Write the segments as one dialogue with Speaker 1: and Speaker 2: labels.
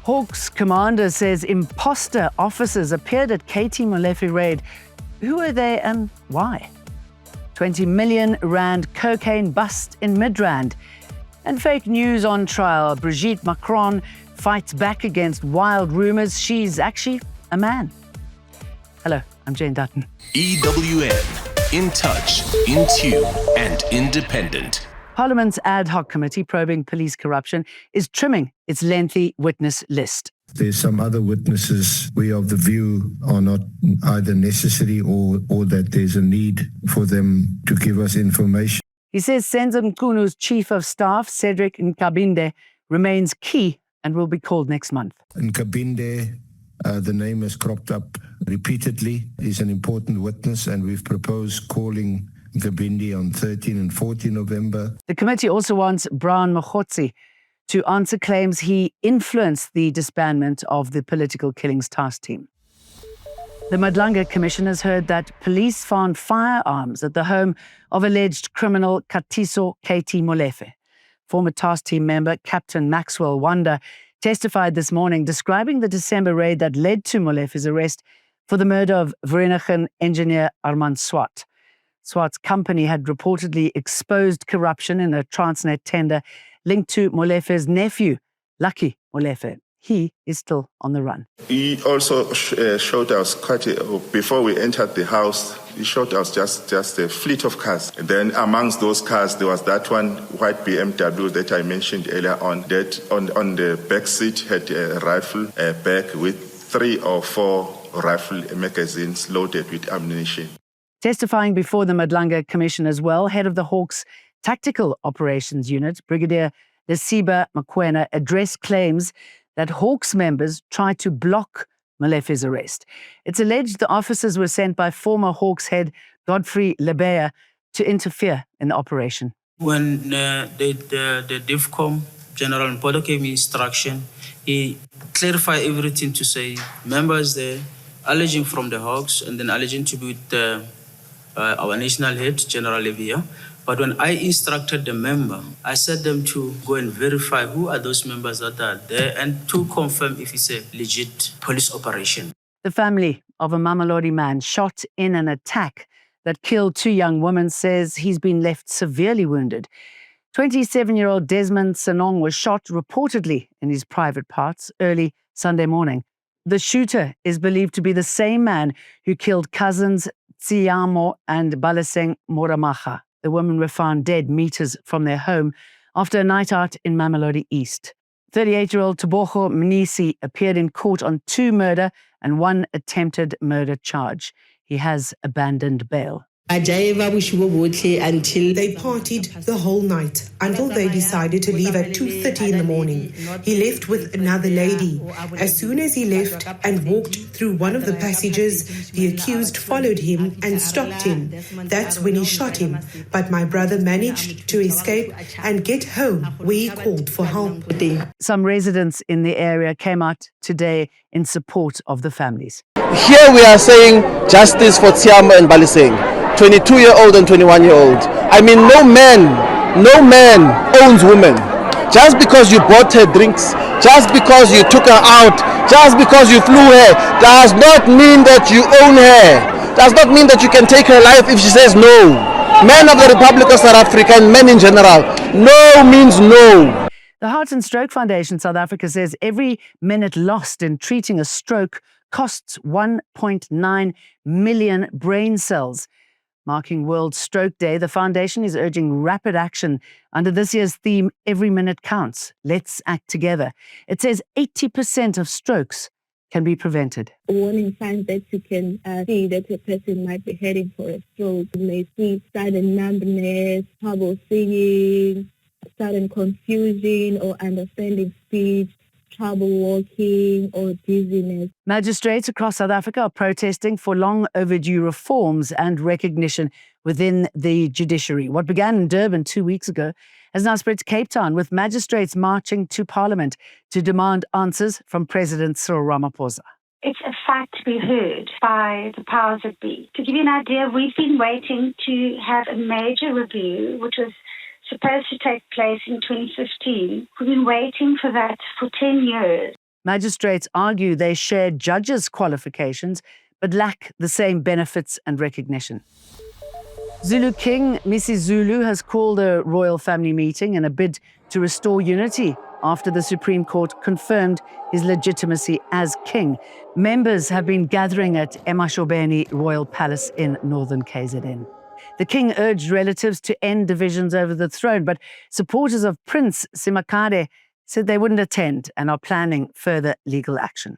Speaker 1: Hawks commander says imposter officers appeared at KT Malef raid. Who are they and why? 20 million rand cocaine bust in Midrand. And fake news on trial. Brigitte Macron fights back against wild rumours she's actually a man. Hello, I'm Jane Dutton.
Speaker 2: EWN, in touch, in tune, and independent.
Speaker 1: Parliament's ad hoc committee probing police corruption is trimming its lengthy witness list.
Speaker 3: There's some other witnesses we of the view are not either necessary or that there's a need for them to give us information.
Speaker 1: He says Senzo Mkunu's chief of staff, Cedric Nkabinde, remains key and will be called next month.
Speaker 3: Nkabinde, the name has cropped up repeatedly, is an important witness, and we've proposed calling Nkabinde on 13 and 14 November.
Speaker 1: The committee also wants Brian Mogotsi to answer claims he influenced the disbandment of the political killings task team. The Madlanga Commission has heard that police found firearms at the home of alleged criminal Katiso KT Molefe. Former task team member Captain Maxwell Wanda testified this morning describing the December raid that led to Molefe's arrest for the murder of Vereeniging engineer Armand Swart. Swart's company had reportedly exposed corruption in a Transnet tender linked to Molefe's nephew, Lucky Molefe. He is still on the run.
Speaker 4: He also showed us before we entered the house, he showed us just a fleet of cars. And then amongst those cars, there was that one white BMW that I mentioned earlier on, that on the back seat had a rifle bag with 3 or 4 rifle magazines loaded with ammunition.
Speaker 1: Testifying before the Madlanga Commission as well, head of the Hawks Tactical Operations Unit, Brigadier Lesiba Makwena, addressed claims that Hawks members tried to block Malefe's arrest. It's alleged the officers were sent by former Hawks head Godfrey Lebeya to interfere in the operation.
Speaker 5: When the DIFCOM General Mpodo gave me instruction, he clarified everything to say members there, alleging from the Hawks and then alleging to be with our national head, General Lebeya. But when I instructed the member, I said them to go and verify who are those members that are there and to confirm if it's a legit police operation.
Speaker 1: The family of a Mamelodi man shot in an attack that killed 2 young women says he's been left severely wounded. 27-year-old Desmond Senong was shot reportedly in his private parts early Sunday morning. The shooter is believed to be the same man who killed cousins Tsiamo and Baleseng Moramacha. The women were found dead meters from their home after a night out in Mamelodi East. 38-year-old Tebogo Mnisi appeared in court on 2 murder and 1 attempted murder charge. He has abandoned bail.
Speaker 6: They partied the whole night until they decided to leave at 2:30 in the morning. He left with another lady. As soon as he left and walked through one of the passages, the accused followed him and stopped him. That's when he shot him. But my brother managed to escape and get home where he called for help.
Speaker 1: Some residents in the area came out today in support of the families.
Speaker 7: Here we are saying justice for Tsiamo and Baleseng, 22-year-old and 21-year-old. I mean, no man owns women. Just because you bought her drinks, just because you took her out, just because you flew her, does not mean that you own her. Does not mean that you can take her life if she says no. Men of the Republic of South Africa and men in general, no means no.
Speaker 1: The Heart and Stroke Foundation South Africa says every minute lost in treating a stroke costs 1.9 million brain cells. Marking World Stroke Day, the foundation is urging rapid action under this year's theme, Every Minute Counts. Let's act together. It says 80% of strokes can be prevented.
Speaker 8: Warning signs that you can see that a person might be heading for a stroke. You may see sudden numbness, trouble singing, sudden confusion or understanding speech, trouble walking or dizziness.
Speaker 1: Magistrates across South Africa are protesting for long overdue reforms and recognition within the judiciary. What began in Durban 2 weeks ago has now spread to Cape Town, with magistrates marching to Parliament to demand answers from President Cyril Ramaphosa.
Speaker 9: It's a fight to be heard by the powers that be. To give you an idea, we've been waiting to have a major review, which was supposed to take place in 2015. We've been waiting for that for 10 years.
Speaker 1: Magistrates argue they share judges' qualifications but lack the same benefits and recognition. Zulu King Mrs. Zulu has called a royal family meeting in a bid to restore unity after the Supreme Court confirmed his legitimacy as king. Members have been gathering at Emashobeni Royal Palace in northern KZN. The king urged relatives to end divisions over the throne, but supporters of Prince Simakade said they wouldn't attend and are planning further legal action.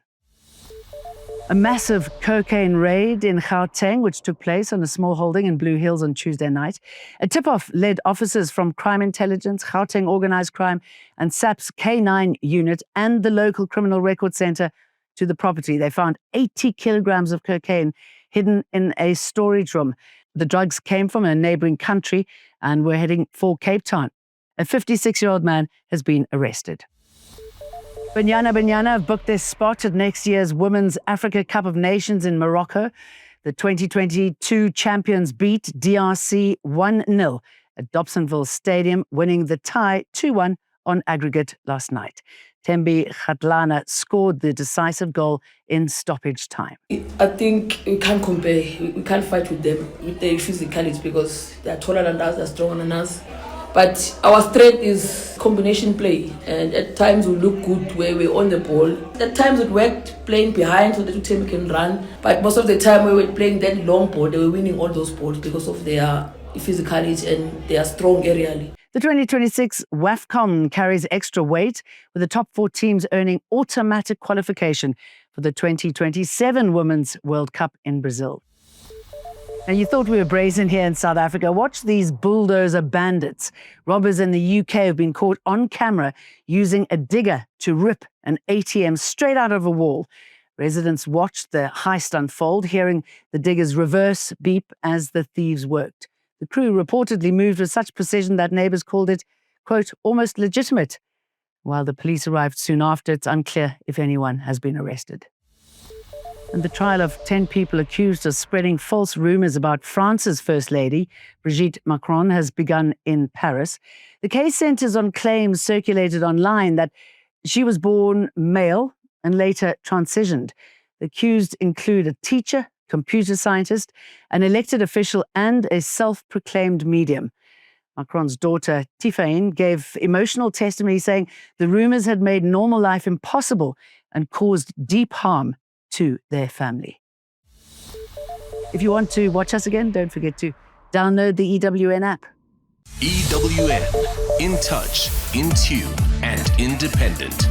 Speaker 1: A massive cocaine raid in Gauteng, which took place on a small holding in Blue Hills on Tuesday night. A tip-off led officers from Crime Intelligence, Gauteng Organised Crime and SAP's K9 unit and the local criminal record centre to the property. They found 80 kilograms of cocaine hidden in a storage room. The drugs came from a neighbouring country and were heading for Cape Town. A 56-year-old man has been arrested. Banyana Banyana have booked their spot at next year's Women's Africa Cup of Nations in Morocco. The 2022 champions beat DRC 1-0 at Dobsonville Stadium, winning the tie 2-1 on aggregate last night. Tembi Khatlana scored the decisive goal in stoppage time.
Speaker 10: I think we can't compare. We can't fight with them with their physicality because they are taller than us, they are stronger than us. But our strength is combination play, and at times we look good where we're on the ball. At times it worked playing behind so that the team can run, but most of the time we were playing that long ball, they were winning all those balls because of their physicality and they are strong aerially.
Speaker 1: The 2026 WAFCON carries extra weight, with the top 4 teams earning automatic qualification for the 2027 Women's World Cup in Brazil. Now, you thought we were brazen here in South Africa. Watch these bulldozer bandits. Robbers in the UK have been caught on camera using a digger to rip an ATM straight out of a wall. Residents watched the heist unfold, hearing the digger's reverse beep as the thieves worked. The crew reportedly moved with such precision that neighbours called it, quote, almost legitimate. While the police arrived soon after, it's unclear if anyone has been arrested. And the trial of 10 people accused of spreading false rumours about France's First Lady, Brigitte Macron, has begun in Paris. The case centres on claims circulated online that she was born male and later transitioned. The accused include a teacher, computer scientist, an elected official, and a self-proclaimed medium. Macron's daughter, Tifaine, gave emotional testimony saying the rumours had made normal life impossible and caused deep harm to their family. If you want to watch us again, don't forget to download the EWN app.
Speaker 2: EWN, in touch, in tune, and independent.